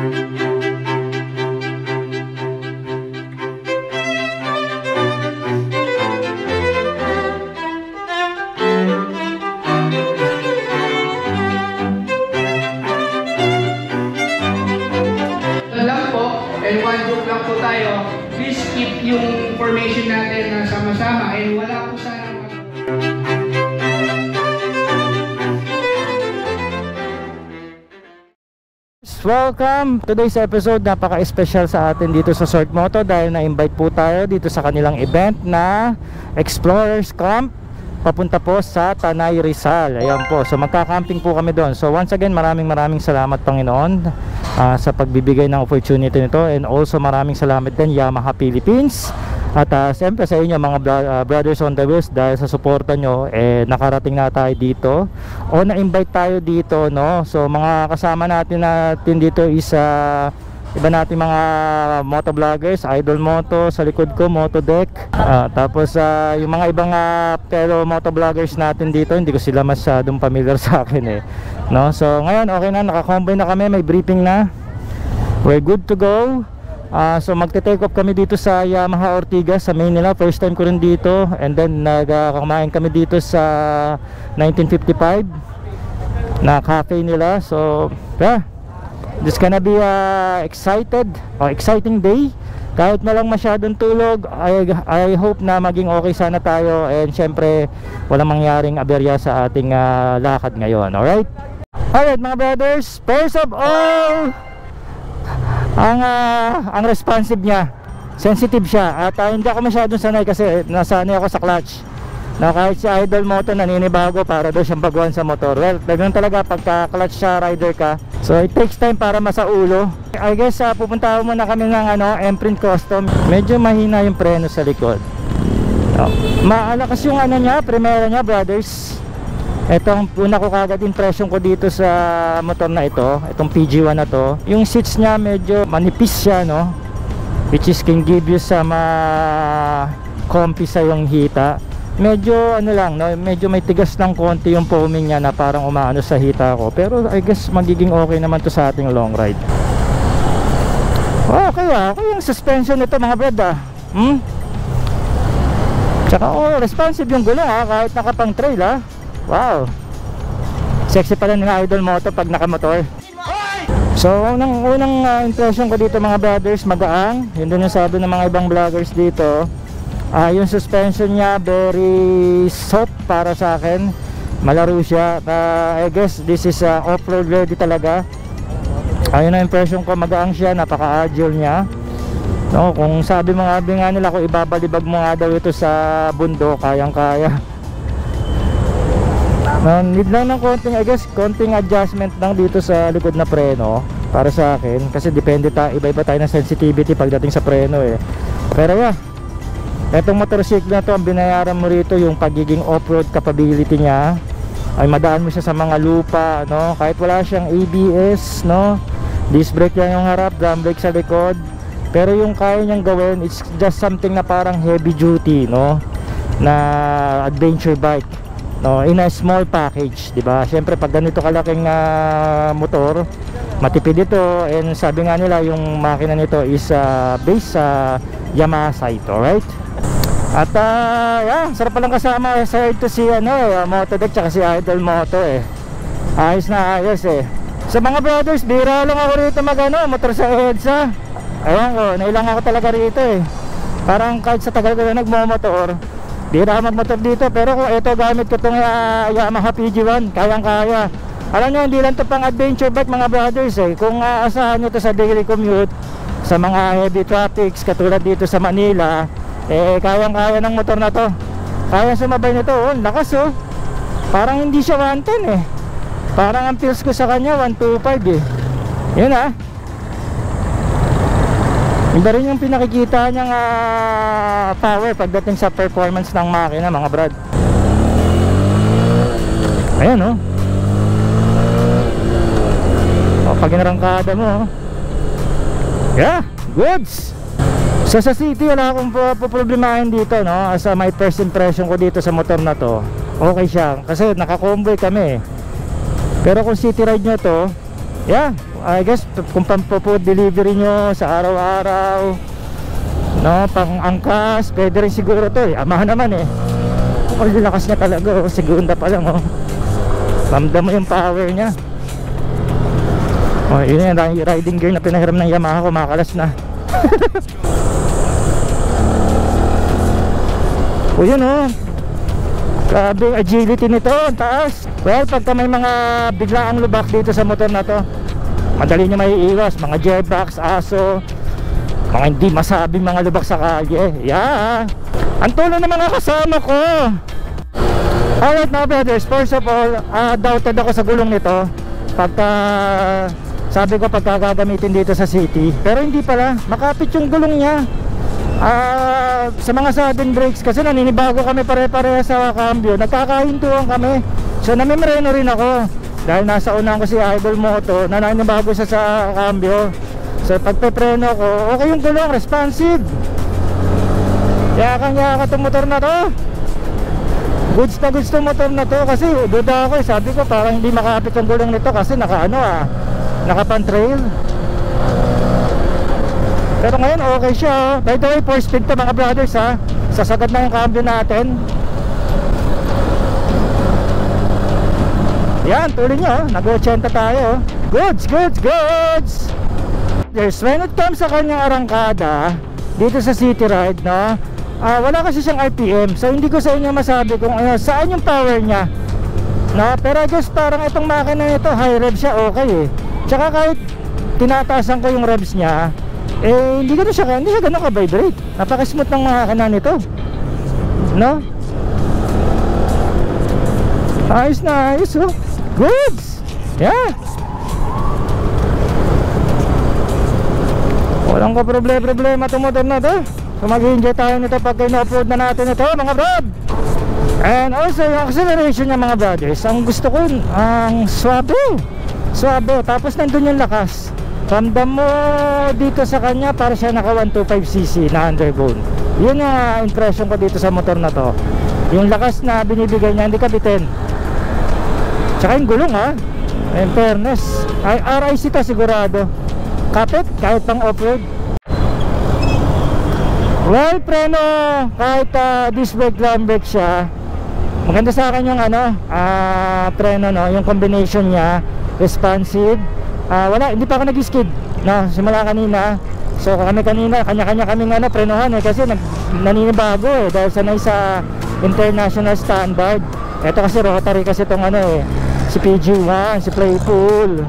Please keep yung formation natin na sama-sama and wala po sana. Welcome! Today's episode napaka-special sa atin dito sa Sorg Moto dahil na-invite po tayo dito sa kanilang event na Explorers Camp papunta po sa Tanay, Rizal. Ayan po, so magka-camping po kami doon. So once again, maraming salamat Panginoon sa pagbibigay ng opportunity nito, and also maraming salamat din Yamaha Philippines at siyempre sa inyo mga brothers on the wheels, dahil sa suporta nyo nakarating na tayo dito o na-invite tayo dito, no? So mga kasama natin dito is iba natin mga motovloggers, Idol Moto sa likod ko, Motodeck, tapos yung mga ibang pero motovloggers natin dito, hindi ko sila masyadong familiar sa akin no? So ngayon okay na, naka-combine na kami, may briefing na, we're good to go. So magte-take off kami dito sa Yamaha Ortigas sa Manila, first time ko rin dito, and then nagkakain kami dito sa 1955 na cafe nila. So yeah, this gonna be exciting day. Kahit na lang masyadong tulog, I hope na maging okay sana tayo, and syempre walang mangyaring aberya sa ating lakad ngayon. Alright mga brothers, first of all, ang responsive niya, sensitive siya, at hindi ako masyadong sanay kasi nasanay ako sa clutch na kahit si Idol Moto naninibago para daw siyang baguhan sa motor. Well, ganun talaga pagka clutch siya rider ka, so it takes time para masaulo. I guess pupunta muna kami ng Imprint Custom. Medyo mahina yung preno sa likod, maalakas yung niya, primera niya brothers. Itong una ko kagad impression ko dito sa motor na ito, itong PG1 na to, yung seats niya medyo manipis siya, no, which is can give you some comfy sa yung hita. Medyo lang, no, medyo may tigas ng konti yung foaming niya na parang umaano sa hita ko, pero I guess magiging okay naman to sa ating long ride. Okay yung suspension nito mga brad Tsaka responsive yung gulong kahit nakapang trail Wow, sexy pala ni Idol Moto pag nakamotor. So unang impression ko dito mga brothers, magaang. Yun din yung sabi ng mga ibang vloggers dito. Yung suspension niya very soft para sa akin, malaro siya. I guess this is off-road ready talaga. Ayun ang impression ko, magaang siya, napaka-agile niya, no? Kung sabi nga nila, kung ibabalibag mo nga daw ito sa bundok, kayang-kaya. Need lang ng konting adjustment lang dito sa likod na preno para sa akin, kasi depende iba-iba tayo ng sensitivity pagdating sa preno Pero etong motorcycle na to, ang binayaran mo rito yung pagiging off-road capability niya, ay madaan mo siya sa mga lupa, no? Kahit wala siyang ABS, no, disc brake lang yung harap, drum brake sa likod, pero yung kaya niyang gawin, it's just something na parang heavy duty, no, na adventure bike, no, in a small package, di ba? Siyempre pag ganito kalaking motor, matipid ito, and sabi nga nila yung makina nito is based sa Yamaha site, alright? At sarap palang kasama sa ito si Motodeck tsaka si Idol Moto ayos na ayos Sa mga brothers, bira lang ako rito motor sa EDSA. Ewan ko, nailang ako talaga rito parang kahit sa tagal ko na nagmomotor, bira ako magmotor dito. Pero kung ito gamit ko itong Yamaha PG1, kayang-kaya. Alam nyo, hindi lang ito pang adventure bike mga brothers kung aasahan nyo ito sa daily commute, sa mga heavy traffics katulad dito sa Manila, kayang-kaya ng motor na to. Kaya sumabay nito, lakas parang hindi siya 110 parang ang feels ko sa kanya 125 yun iba rin yung pinakikita niyang power pagdating sa performance ng makina mga brad. Ayan pag inarangkada mo yeah, goods. So sa city wala akong problemahin dito, no? As my first impression ko dito sa motor na to, okay siya kasi naka-convoy kami. Pero kung city ride nyo to, yeah, I guess kung pang-food delivery nyo sa araw-araw, no, pang angkas, pwede rin siguro to eh. Amahan naman eh. Oh, lakas niya talaga, oh. Segunda pa lang, oh. Ramdam mo yung power niya. Oh, yun yung riding gear na pinahiram ng Yamaha, kumakalas na. O yun, oh. Grabe agility nito, ang taas. Well, pagka may mga biglaang lubak dito sa motor na to, madali nyo may iwas. Mga jetpacks, aso, mga hindi masabing mga lubak sa kalye. Yeah. Ang tulong ng mga kasama ko. Alright mga brothers, first of all, doubted ako sa gulong nito pagka sabi ko pagka gagamitin dito sa city, pero hindi pala, makapit yung gulong niya. Sa mga sudden brakes kasi naninibago kami pare-pareha sa cambio, nagkakahintuan kami. So namimreno rin ako dahil nasa unahan ko si Idol Moto na naninibago siya sa cambio. So pagpepreno ko, okay yung gulong, responsive. Yaka itong motor na to. Goods na goods itong motor na to. Kasi duda ako sabi ko parang hindi makapit yung gulong nito kasi naka-pan-trail. Pero ngayon okay siya. By the way, 4 speed to mga brothers ha. Sasagad na yung cambio natin. Yan, tuloy nyo, nag-80 tayo. Goods, goods, goods. There's when it comes sa kanyang arangkada dito sa city ride, no, wala kasi siyang RPM. So hindi ko sa inyo masabi kung saan yung power niya, no? Pero I guess parang itong makina nito high rev siya, okay eh. Tsaka kahit tinataasan ko yung revs niya, hindi siya ganun ka-vibrate. Napaka-smooth ng makina nito, no? Ayos na ayos, oh. Goods! Yeah! Walang ka problema itong motor na to. So mag-enjoy tayo nito pag ina-upload na natin ito mga brad. And also yung acceleration niya mga brothers, ang gusto ko, ang swabe. Tapos nandun yung lakas. Ramdam mo dito sa kanya para siya naka 125cc na underbone. Yun yung impression ko dito sa motor na to. Yung lakas na binibigay niya, hindi ka bitin. Tsaka yung gulong ha, in fairness, RIC to sigurado. Kapit kahit pang off-road. Well, preno kahit disc brake, drum brake siya. Maganda sa akin yung preno, no, yung combination niya, responsive. Hindi pa ako nag-skid, no, simula kanina. So kami kanina, kanya-kanya kaming prenohan kasi naninibago dahil sanay sa international standard. Ito kasi rotary kasi itong si PG1, si Playful.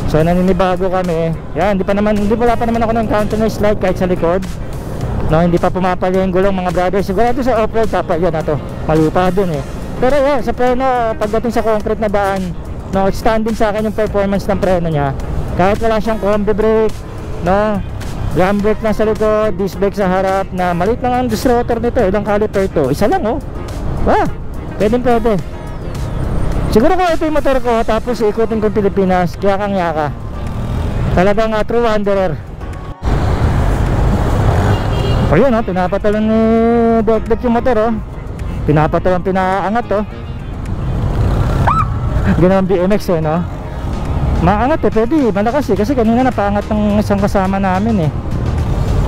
So naninibago kami. Yan, wala pa naman ako ng counter noise light kahit sa likod. No, hindi pa pumapalya yung gulong mga brothers. Sigurado sa off-road dapat yan na to. Malupa dun eh. Pero yan, sa preno, pagdating sa concrete na daan, no, outstanding sa akin yung performance ng preno niya. Kahit wala siyang combi brake, no, drum brake na sa likod, disc brake sa harap, na maliit lang ang disrotor nito. Ilang caliper to? Isa lang, oh. Pwede. Siguro ko ito yung motor ko, tapos ikutin ko Pilipinas, yaka. Talagang true wanderer. O yun, pinapatalan ni Dekdek yung motor, oh. Pinapatalan, pinaangat, oh. Ganoon BMX no. Maangat pwede, malakas kasi kanina napaangat ng isang kasama namin eh.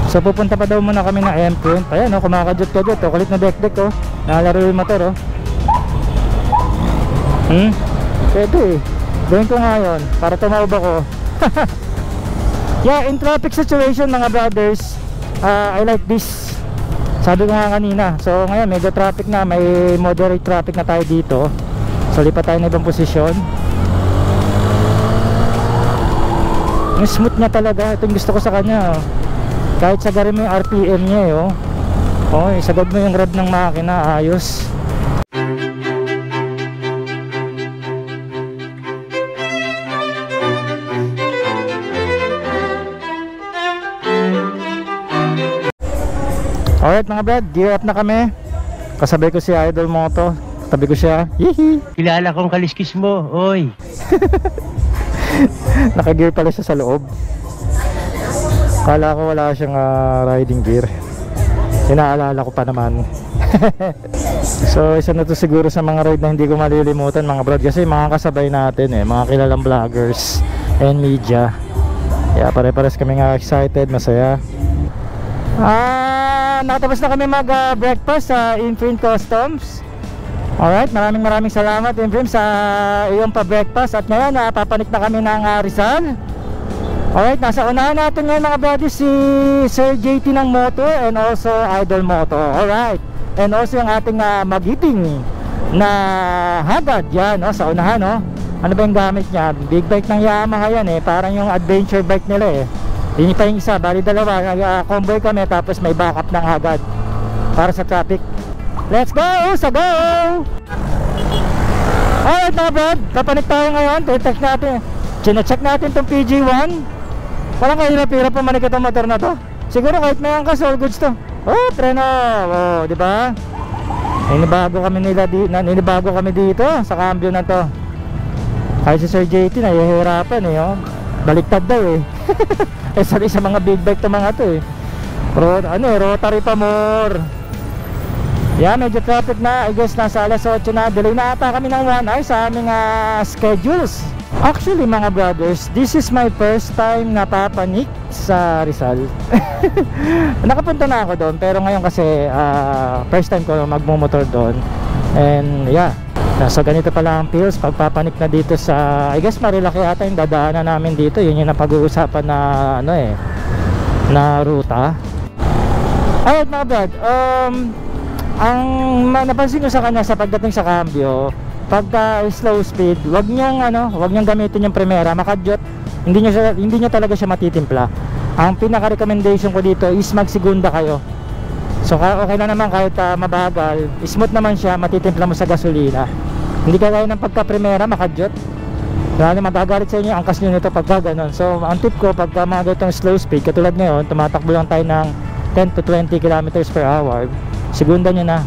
So pupunta pa daw muna kami ng M-Point. Ayan, kumakadjut-kadjut, kulit na Dekdek, oh. Nakalaro yung motor, oh. Pwede gawin ko ngayon para tumawag ako. Yeah, in traffic situation mga brothers, I like this. Sabi ko nga kanina. So ngayon medyo traffic na, may moderate traffic na tayo dito. So lipat tayo na ibang posisyon. Ang smooth niya talaga. Ito yung gusto ko sa kanya, oh. Kahit sagarin mo yung RPM niya, oh. Isagad mo yung rev ng makina, ayos. Alright mga brad, gear up na kami. Kasabay ko si Idol Moto. Tabi ko siya. Hihi. Kilala kong kaliskis mo, oy. Naka-gear pala siya sa loob. Kala ko wala siyang riding gear. Inaalala ko pa naman. So isa na to siguro sa mga ride na hindi ko malilimutan mga brad. Kasi mga kasabay natin mga kilalang vloggers. and media. Yeah, pare-pares kami nga excited, masaya. Nakatapos na kami mag-breakfast sa Imprint Customs. Alright, maraming salamat Imprint sa iyong pa-breakfast. At ngayon, papanik na kami ng Rizal. Alright, nasa unahan natin ngayon mga buddies si Sir JT ng Motor and also Idol Motor. Alright, and also yung ating magiting na Haggard yan, no? Sa unahan, no? Ano ba yung gamit niya? Big bike ng Yamaha yan parang yung adventure bike nila Yun pa yung isa, bali dalawa, convoy kami tapos may backup ng Haggard para sa traffic. Let's go! Sa go! Alright mga brad, papanik tayo ngayon. Check natin, check natin itong PG1. Walang kahirap-hirap pumanik itong motor na to. Siguro kahit may angkas, all goods to. Oh, treno! Oh, di ba? Ninibago kami dito sa cambio na to. Kahit si Sir JT nahihirapan oh. Baliktad daw sorry sa mga big bike to mga to rotary pa more. Yeah, medyo traffic na. I guess nasa alas 8 na. Delay na ata kami ng 1 hour sa aming schedules. Actually mga brothers, this is my first time na papanik sa Rizal. Nakapunta na ako doon pero ngayon kasi first time ko magmumotor doon. And yeah, so ganito pala ang feels pagpapanik na dito sa, I guess Marilaki ata yung dadaanan namin dito. Yun yung napag-uusapan na na ruta. Alright mga brad, ang napansin ko sa kanya sa pagdating sa cambio, pagka slow speed, wag niyong gamitin yung primera, makadyot. Hindi niya talaga siya matitimpla. Ang pinaka-recommendation ko dito is magsigunda kayo. So okay na naman kahit mabagal, smooth naman siya, matitimpla mo sa gasolina. Hindi kagaya ng pagka-primera, makadyot. Lalo magagalit sa inyo ang angkas nyo nito pagka ganun. So ang tip ko, pagka mga ganitong slow speed, katulad ngayon, tumatakbo lang tayo ng 10 to 20 kilometers per hour, segunda nyo na.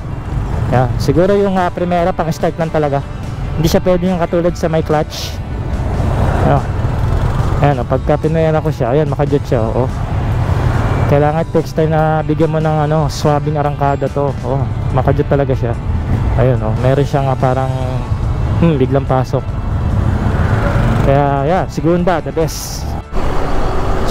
Yeah, siguro yung primera pang start lang talaga. Hindi siya pwede yung katulad sa may clutch. Ayan, pagka pinayara ko siya, ayan, makadyot siya. Kailangan text time na bigyan mo ng swabbing arangkada to. Makadyot talaga siya. Ayun, meron siyang parang biglang pasok. Kaya yeah, segunda the best.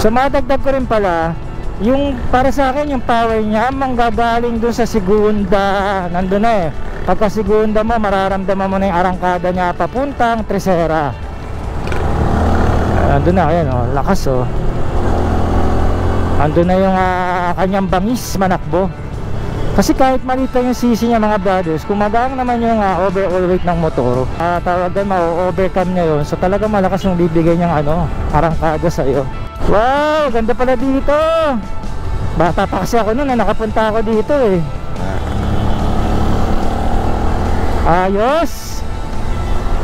So madagdag ko rin pala, yung para sa akin yung power niya manggagaling dun sa segunda. Nandun na pagka segunda mo, mararamdaman mo na yung arangkada niya papuntang Tresera. Nandun na, ayan lakas andun na yung kanyang bangis manakbo. Kasi kahit maliit lang yung sisi niya mga brothers, kung magaang naman yung overall weight ng motor, tawagan ma-overcome niya yun. So talagang malakas yung bibigay niyang arangkada sa iyo. Wow, ganda pala dito. Bata pa kasi ako noon, nakapunta ako dito Ayos.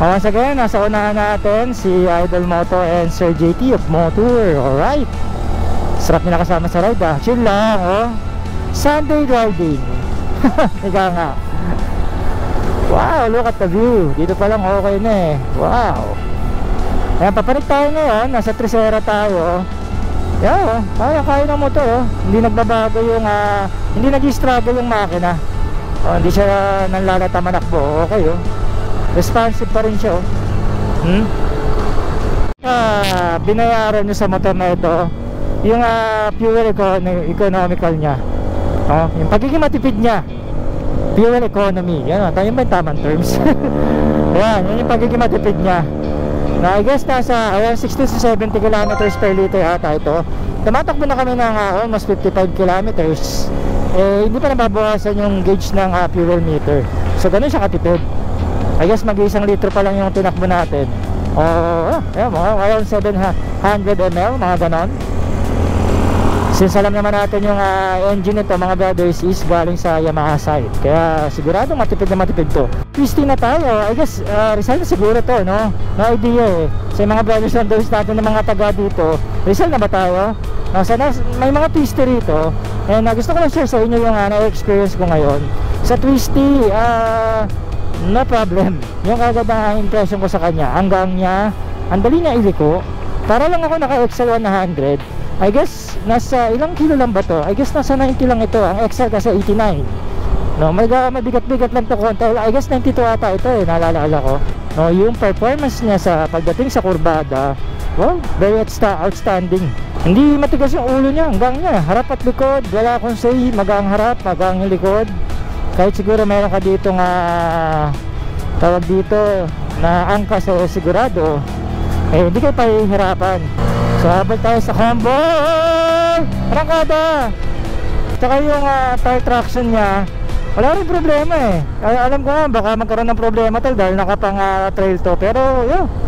Once again, nasa unahan natin si Idol Moto and Sir JT of Motor. Alright, sarap nila kasama sa ride chill lang Sunday riding. Ika nga. Wow, look at the view. Dito pa lang okay na Wow. Ayan, papanik tayo ngayon. Nasa Tresera tayo. Yeah, kaya ng motor Hindi nagbabago yung hindi nag-struggle yung makina. Hindi siya nanlalata manakbo. Okay responsive pa rin siya binayaran nyo sa motor na ito yung fuel economical nya. Yung pagiging matipid niya, fuel economy. Yan tayo ba yung tamang terms? Yan yung pagiging matipid niya. Na I guess nasa 60 to 70 kilometers per liter ata ito. Tumatakbo na kami ng almost 55 kilometers. Hindi pa nababawasan yung gauge ng fuel meter. So ganun siya katipid. I guess mag-1 litro pa lang yung tinakbo natin. Mga around 700 ml, mga ganon. Since alam naman natin yung engine nito mga brothers is galing sa Yamaha side, kaya sigurado matipid na matipid to. Twisty na tayo, I guess Rizal na siguro to no idea sa mga brothers and sisters natin ng mga taga dito. Rizal na ba tayo? Sana may mga twisty rito and gusto ko lang share sa inyo yung na-experience ko ngayon sa twisty. No problem, yung kagad na impression ko sa kanya, hanggang niya ang dali niya iliko. Para lang ako naka XL 100, I guess nasa ilang kilo lang ba to? I guess nasa 90 lang ito. Ang XL kasi 89. No, may bigat-bigat lang to konti. I guess 92 ata ito naalala ko. No, yung performance niya sa pagdating sa kurbada, Wow, very outstanding. Hindi matigas yung ulo niya, hanggang niya, harap at likod. Wala akong say, magang harap, magang likod. Kahit siguro meron ka dito nga tawag dito na angkas o sigurado, eh hindi kayo pahihirapan. So habang tayo sa combo, prangkada. Tsaka yung tire traction niya, wala rin problema eh. Alam ko nga baka magkaroon ng problema tal dahil nakapang trail to. Pero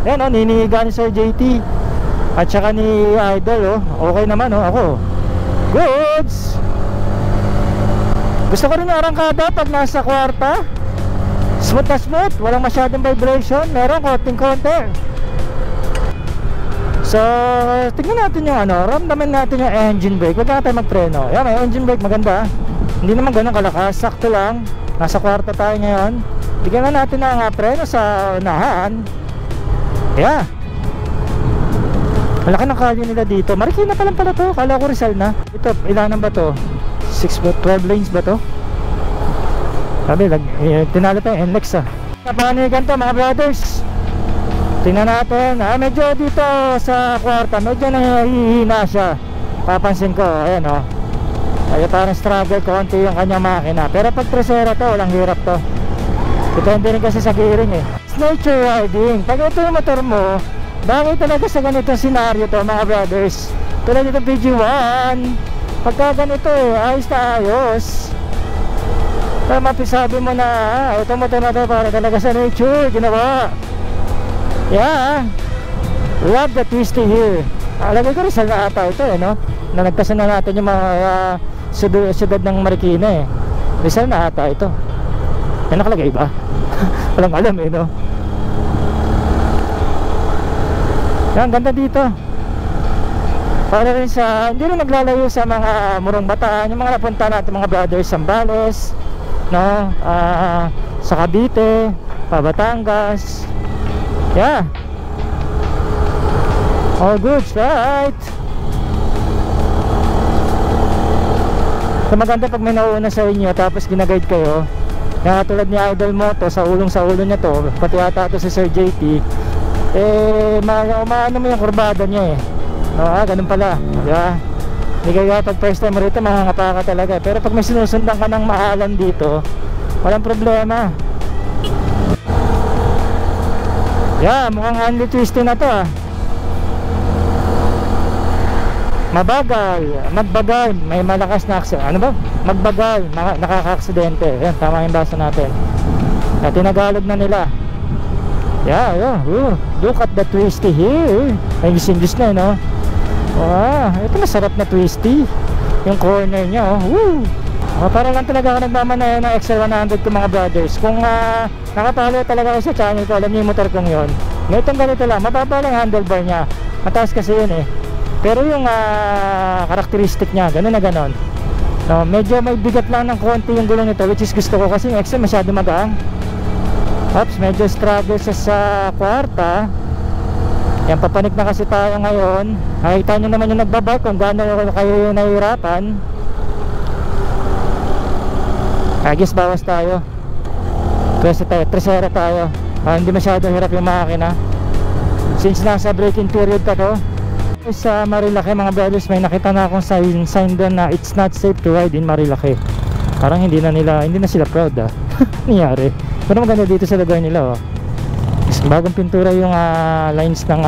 yan ninihiga ni Sir JT at saka ni Idol okay naman ako goods. Gusto ko rin yung arangkada pag nasa kwarta, smooth na smooth, walang masyadong vibration, meron konting-konti. So tignan natin yung ramdaman natin yung engine brake. Huwag na tayo magpreno. Yan, may engine brake, maganda. Hindi naman ganun kalakas, sakto lang. Nasa kwarta tayo ngayon. Bigyan na natin ng preno sa unahan. Yeah. Malaki ng kalye nila dito. Marikina pa lang pala to. Kala ko Rizal na. Ito, ilanan ba to? 12 lanes ba to? Sabi, tinalo pa yung NLEX Napanigan to mga brothers. Tingnan natin. Medyo dito sa kwarta, medyo nahihina siya. Papansin ko, ayan ay parang struggle konti yung kanyang makina. Pero pag Tresera to, walang hirap to. Depende rin kasi sa gearing nature riding. Pag ito yung motor mo, bagay talaga sa ganitong senaryo to mga brothers. Tulad dito PG1, pagka ganito ayos na ayos. Tama, sabi mo na ito motor na to para talaga sa nature ginawa. Yeah, love the twisty here. Alagay ko rin sa ata ito na nagtasan na natin yung mga siyudad ng Marikina Rizal na ata ito. Yan nakalagay ba? Walang alam Yan, ganda dito. Para rin sa, hindi rin naglalayo sa mga Murong Bataan, yung mga napunta natin mga brothers, Zambales, sa Cavite, Batangas. Yeah. All good, right? So maganda pag may nauna sa inyo tapos ginaguide kayo. Kaya tulad ni Idol Moto, sa ulo niya to, pati ata to si Sir JT, maano mo yung kurbada niya ganun pala. Yeah. Hindi kaya pag first time rito mahangapa ka talaga. Pero pag may sinusundan ka ng maalam dito, walang problema. Yeah, mukhang handle twisty na to Mabagal, magbagal, may malakas na aksidente. Ano ba? Magbagal, nakaka-aksidente. Yan, tama yung basa natin. Tinagalog na nila. Yeah. Look at the twisty here. May English na ito masarap na twisty. Yung corner niya para lang talaga ako nagmamanayan ng XL100 ko mga brothers. Kung nakapalo talaga ako sa channel ko, alam niyo yung motor kong yon. Ganito lang, mababa lang handlebar niya. Mataas kasi yun Pero yung karakteristik niya, ganun na ganun. Medyo may bigat lang ng konti yung gulong nito, which is gusto ko kasi yung XL masyado magaang. Oops, medyo struggle siya sa kwarta. Yan, papanik na kasi tayo ngayon. Nakita nyo naman yung nagbabike kung gaano kayo nahihirapan. I guess bawas tayo. Tresera tayo. Hindi masyado hirap yung makina. Since nasa braking period ka to. Sa Marilaki mga brothers, may nakita na akong sign doon na it's not safe to ride in Marilaki. Parang hindi na sila proud nangyari. Pero maganda dito sa lugar nila bagong pintura yung lines ng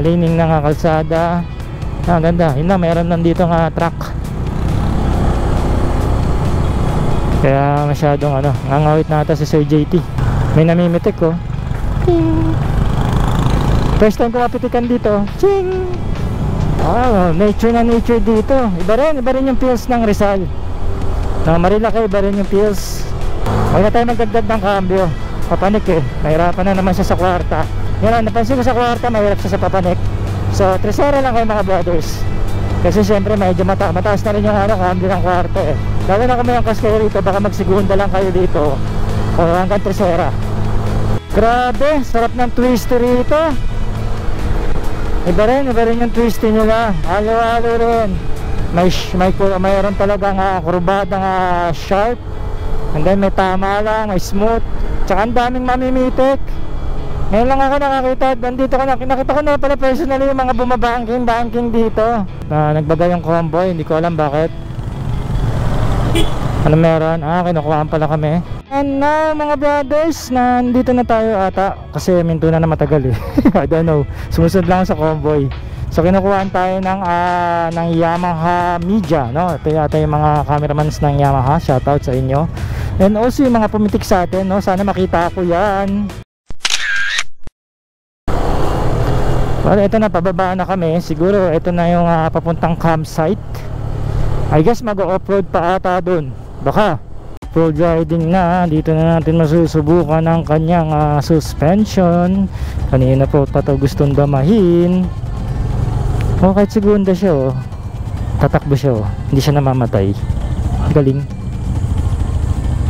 laning ng kalsada. Ganda. Yun na, meron nandito truck. Kaya masyadong ngangawit na ata si Sir JT. May namimitik First time ko mapitikan dito. Ching! Nature na nature dito. Iba rin yung feels ng Rizal. Marilaki, iba rin yung feels. Huwag na tayo magdagdag ng cambio. Papanik mahirapan na naman siya sa kwarta. Yan, napansin ko sa kwarta, mahirap siya sa papanik. So, Tresera lang kayo mga brothers. Kasi syempre medyo mataas na rin yung cambio ng kwarta Lalo na kung may angkas kayo rito, baka magsigunda lang kayo dito o hanggang Tresera. Grabe, sarap ng twisty rito. Iba rin yung twisty nila. Halo-halo rin. Mayroon talagang kurbadang sharp. And then may tama lang, may smooth. Tsaka ang daming mamimitik. Ngayon lang ako nakakita, nandito ko nakita ko na pala personally yung mga bumabangking dito na nagbagay yung convoy, hindi ko alam bakit. Ano meron? Kinukuhaan pala kami. And now mga brothers, nandito na tayo ata kasi minto na matagal eh. I don't know, sumusunod lang sa convoy. So kinukuhaan tayo ng Yamaha Media, no? Ito yata yung mga cameramans ng Yamaha, shoutout sa inyo. And also yung mga pumitik sa atin, no? Sana makita ko yan. Well, ito na, pababa na kami. Siguro ito na yung papuntang campsite. I guess mag-off-road pa ata dun. Baka off-road riding na. Dito na natin masusubukan ang kanyang suspension. Kanina po pa ito gustong damahin. Kahit segunda siya, tatakbo siya, hindi siya namamatay. Galing.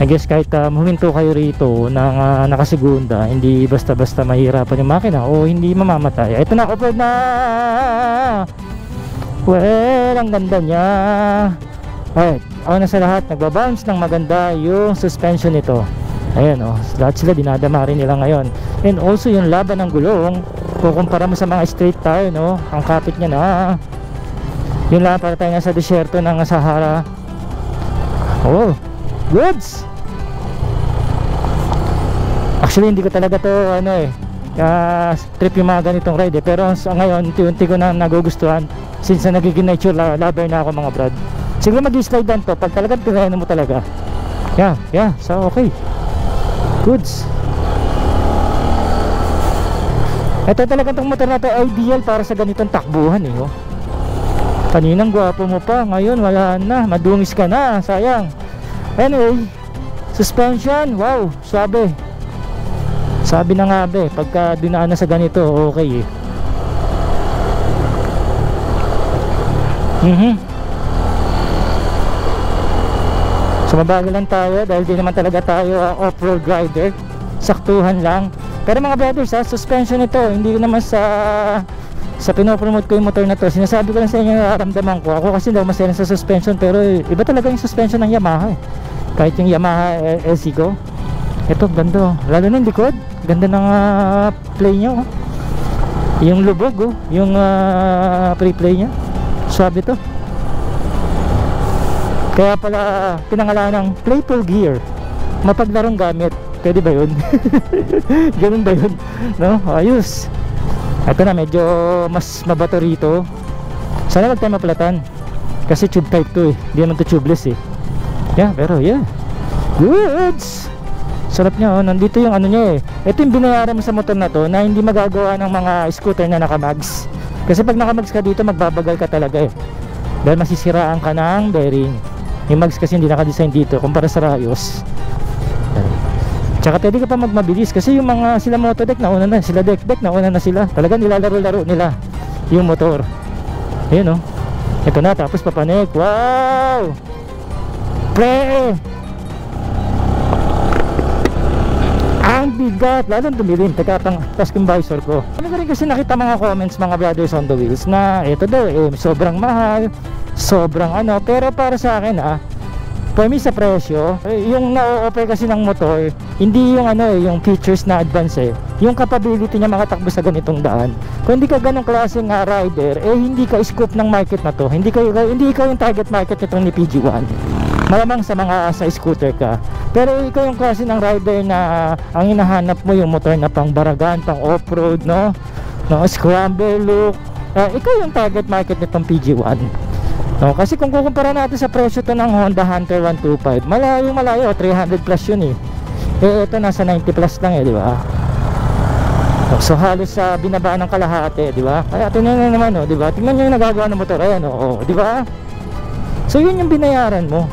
I guess kahit huminto kayo rito ng nakasegunda, hindi basta-basta mahirapan yung makina o hindi mamamatay. Ito na, off-road na! Well, ang ganda niya. Alright, na sa lahat, nagbabounce ng maganda yung suspension nito. Ayan lahat sila dinadama rin nila ngayon. And also yung laban ng gulong, kukumpara mo sa mga straight tire, no? Ang kapit niya na. Yun lang, para tayo nasa desierto ng Sahara. Goods! Actually hindi ko talaga to trip yung mga ganitong ride eh. Pero ngayon unti-unti ko na nagugustuhan since na nagiging nature lover na ako mga brad. Siguro mag-slide down to pag talagang tinayaan mo talaga. So okay, goods. Ito talaga itong motor na to ideal para sa ganitong takbuhan eh. Kaninang gwapo mo pa, ngayon wala na, madungis ka na, sayang. Anyway, suspension, wow, swabe. Sabi na nga pagka dinaan na sa ganito, okay eh. So mabagal lang tayo dahil di naman talaga tayo off-road rider. Saktuhan lang. Pero mga brothers, suspension ito, hindi naman sa pinopromote ko yung motor na to. Sinasabi ko lang sa inyo na nararamdaman ko. Ako kasi daw masaya sa suspension, pero iba talaga yung suspension ng Yamaha eh. Kahit yung Yamaha SEGO. Ito ganda, lalo na yung likod. Ganda ng play nya yung lubog yung pre-play nya. Swabe to. Kaya pala pinangalan ng Playful Gear. Mapaglarong gamit. Pwede ba yun? Ganun ba yun? No? Ayos. Ito na, medyo mas mabato rito. Sana wag tayo mapalatan kasi tube type to eh. Hindi naman to tubeless eh. Pero goods. Sarap niya nandito yung niya eh. Ito yung binayaran mo sa motor na to na hindi magagawa ng mga scooter na nakamags. Kasi pag nakamags ka dito magbabagal ka talaga eh. Dahil masisiraan ka ng bearing. Yung mags kasi hindi nakadesign dito kumpara sa Rayos. Tsaka pwede ka pa magmabilis kasi yung mga sila Motodeck nauna na, sila Deck nauna na sila. Talagang nilalaro-laro nila yung motor. Ayun ito na, tapos papanik. Wow! Pre! Ang bigat, lalong dumilim. Tapos yung visor ko. Kami ko rin kasi nakita mga comments mga brothers on the wheels na ito daw sobrang mahal, sobrang pero para sa akin for me sa presyo, yung na-offer kasi ng motor, hindi yung yung features na advance yung capability niya makatakbo sa ganitong daan. Kung hindi ka ganong klaseng rider, hindi ka scope ng market na to. Hindi ikaw yung target market nitong ni PG1. Malamang sa mga sa scooter ka. Pero ikaw yung klase ng rider na ang hinahanap mo yung motor na pang baragan, pang off-road, no scramble look. Ikaw yung target market nitong PG1. No, kasi kung kukumpara natin sa presyo to ng Honda Hunter 125, malayo 300 plus yun ito nasa 90 plus lang di ba? So halos sa binaba ng kalahati, di ba? Kaya tingnan nyo naman di ba? Tingnan nyo yung nagagawa ng motor, di ba? So yun yung binayaran mo.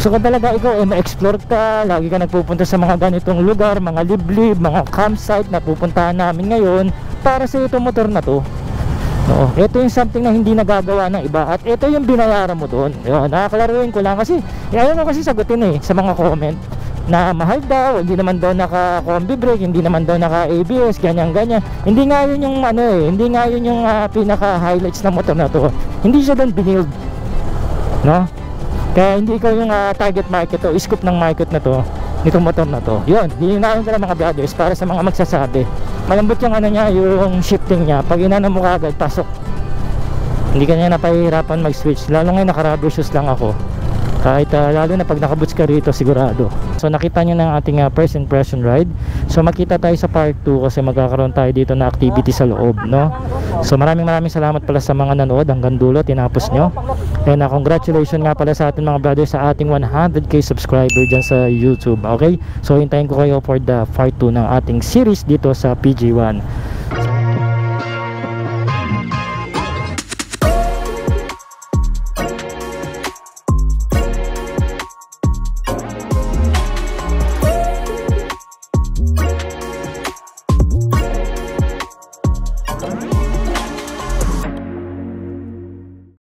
So kung talaga ikaw ma-explore ka, lagi ka nagpupunta sa mga ganitong lugar, mga liblib, mga campsite na pupuntahan namin ngayon, para sa itong motor na to. Ito yung something na hindi nagagawa ng iba at ito yung binayaran mo doon. Nakakalaruin ko lang kasi ayaw mo kasi sagutin sa mga comment na mahal daw, hindi naman daw naka combi brake, hindi naman daw naka ABS, ganyan. Hindi nga yun yung hindi nga yun yung pinaka highlights ng motor na to. Hindi siya doon binild. Kaya hindi ikaw yung target market o scope ng market na to. nitong motor na to. Yun, hinahon ko lang mga brothers para sa mga magsasabi. Malambot yung ano niya, yung shifting niya. Pag inano mo kagad, pasok. Hindi ka niya napahihirapan mag-switch. Lalo ngayon naka-rubber shoes lang ako. Kahit lalo na pag nakaboots ka rito, sigurado. So nakita nyo na ang ating first impression ride. So makita tayo sa part 2 kasi magkakaroon tayo dito na activity sa loob, no? So maraming salamat pala sa mga nanood hanggang dulo, tinapos nyo. And congratulations nga pala sa ating mga brothers sa ating 100k subscriber dyan sa YouTube, okay? So hintayin ko kayo for the part 2 ng ating series dito sa PG1.